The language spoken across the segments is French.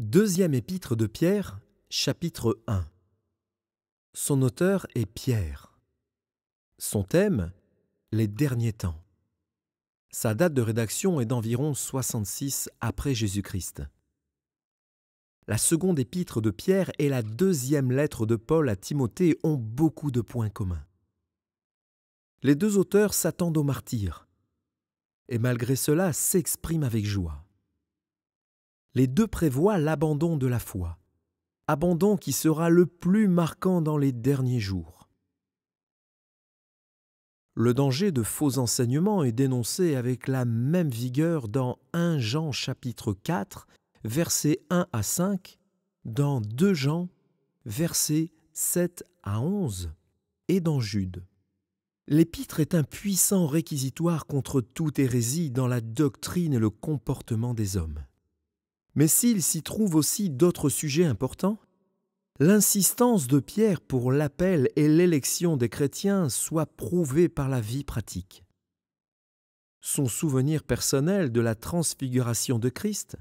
Deuxième épître de Pierre, chapitre 1. Son auteur est Pierre. Son thème, les derniers temps. Sa date de rédaction est d'environ 66 après Jésus-Christ. La seconde épître de Pierre et la deuxième lettre de Paul à Timothée ont beaucoup de points communs. Les deux auteurs s'attendent au martyre et malgré cela s'expriment avec joie. Les deux prévoient l'abandon de la foi, abandon qui sera le plus marquant dans les derniers jours. Le danger de faux enseignements est dénoncé avec la même vigueur dans 1 Jean chapitre 4, versets 1 à 5, dans 2 Jean, versets 7 à 11, et dans Jude. L'épître est un puissant réquisitoire contre toute hérésie dans la doctrine et le comportement des hommes. Mais s'il s'y trouve aussi d'autres sujets importants, l'insistance de Pierre pour l'appel et l'élection des chrétiens soit prouvée par la vie pratique. Son souvenir personnel de la transfiguration de Christ,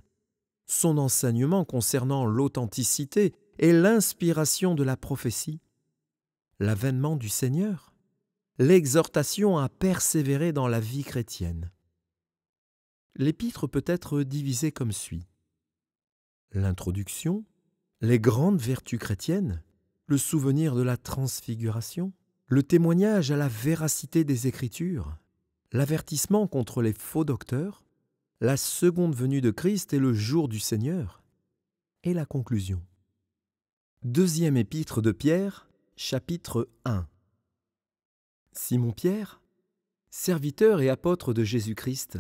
son enseignement concernant l'authenticité et l'inspiration de la prophétie, l'avènement du Seigneur, l'exhortation à persévérer dans la vie chrétienne. L'épître peut être divisée comme suit. L'introduction, les grandes vertus chrétiennes, le souvenir de la transfiguration, le témoignage à la véracité des Écritures, l'avertissement contre les faux docteurs, la seconde venue de Christ et le jour du Seigneur, et la conclusion. Deuxième épître de Pierre, chapitre 1. Simon-Pierre, serviteur et apôtre de Jésus-Christ,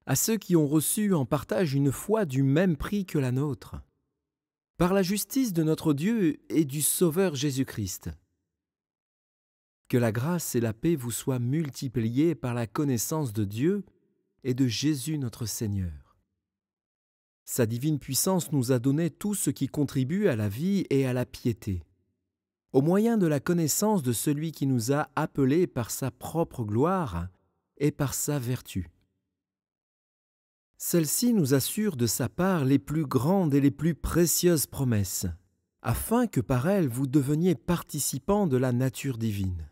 à ceux qui ont reçu en partage une foi du même prix que la nôtre, par la justice de notre Dieu et du Sauveur Jésus-Christ. Que la grâce et la paix vous soient multipliées par la connaissance de Dieu et de Jésus notre Seigneur. Sa divine puissance nous a donné tout ce qui contribue à la vie et à la piété, au moyen de la connaissance de celui qui nous a appelés par sa propre gloire et par sa vertu. Celle-ci nous assure de sa part les plus grandes et les plus précieuses promesses, afin que par elles vous deveniez participants de la nature divine.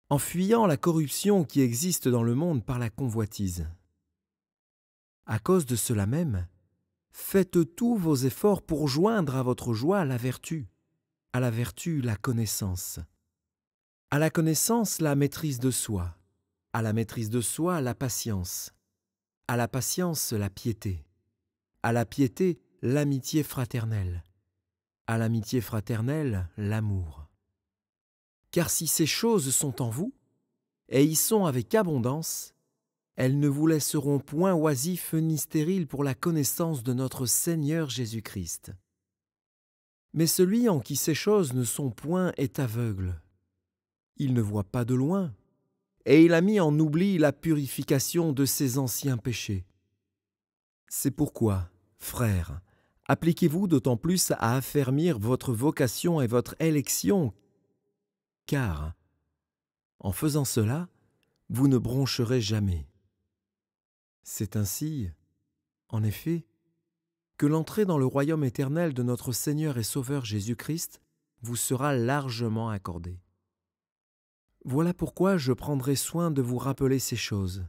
En fuyant la corruption qui existe dans le monde par la convoitise. À cause de cela même, faites tous vos efforts pour joindre à votre joie la vertu, à la vertu la connaissance, à la connaissance la maîtrise de soi, à la maîtrise de soi la patience, à la patience la piété, à la piété l'amitié fraternelle, à l'amitié fraternelle l'amour. Car si ces choses sont en vous, et y sont avec abondance, elles ne vous laisseront point oisifs ni stériles pour la connaissance de notre Seigneur Jésus-Christ. Mais celui en qui ces choses ne sont point est aveugle. Il ne voit pas de loin, et il a mis en oubli la purification de ses anciens péchés. C'est pourquoi, frères, appliquez-vous d'autant plus à affermir votre vocation et votre élection, car, en faisant cela, vous ne broncherez jamais. C'est ainsi, en effet, que l'entrée dans le royaume éternel de notre Seigneur et Sauveur Jésus-Christ vous sera largement accordée. Voilà pourquoi je prendrai soin de vous rappeler ces choses,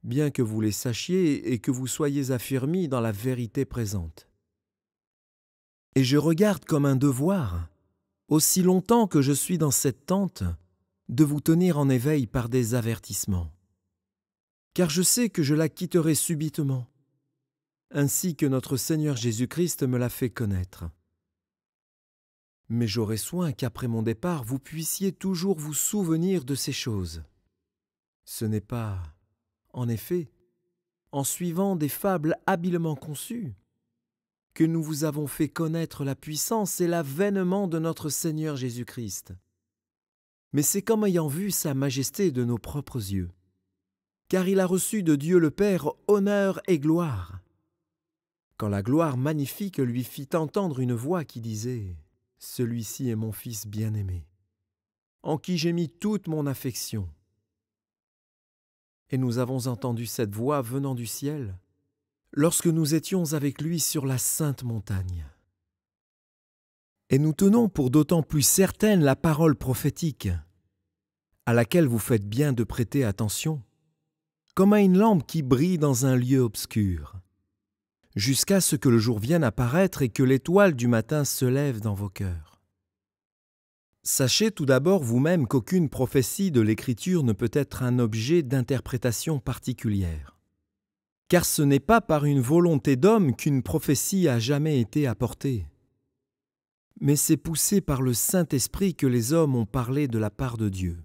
bien que vous les sachiez et que vous soyez affermis dans la vérité présente. Et je regarde comme un devoir, aussi longtemps que je suis dans cette tente, de vous tenir en éveil par des avertissements. Car je sais que je la quitterai subitement, ainsi que notre Seigneur Jésus-Christ me l'a fait connaître. Mais j'aurai soin qu'après mon départ, vous puissiez toujours vous souvenir de ces choses. Ce n'est pas, en effet, en suivant des fables habilement conçues, que nous vous avons fait connaître la puissance et l'avènement de notre Seigneur Jésus-Christ. Mais c'est comme ayant vu sa majesté de nos propres yeux. Car il a reçu de Dieu le Père honneur et gloire. Quand la gloire magnifique lui fit entendre une voix qui disait « Celui-ci est mon Fils bien-aimé, en qui j'ai mis toute mon affection. » Et nous avons entendu cette voix venant du ciel, lorsque nous étions avec lui sur la sainte montagne. Et nous tenons pour d'autant plus certaine la parole prophétique, à laquelle vous faites bien de prêter attention, comme à une lampe qui brille dans un lieu obscur, jusqu'à ce que le jour vienne apparaître et que l'étoile du matin se lève dans vos cœurs. Sachez tout d'abord vous-même qu'aucune prophétie de l'Écriture ne peut être un objet d'interprétation particulière, car ce n'est pas par une volonté d'homme qu'une prophétie a jamais été apportée, mais c'est poussé par le Saint-Esprit que les hommes ont parlé de la part de Dieu.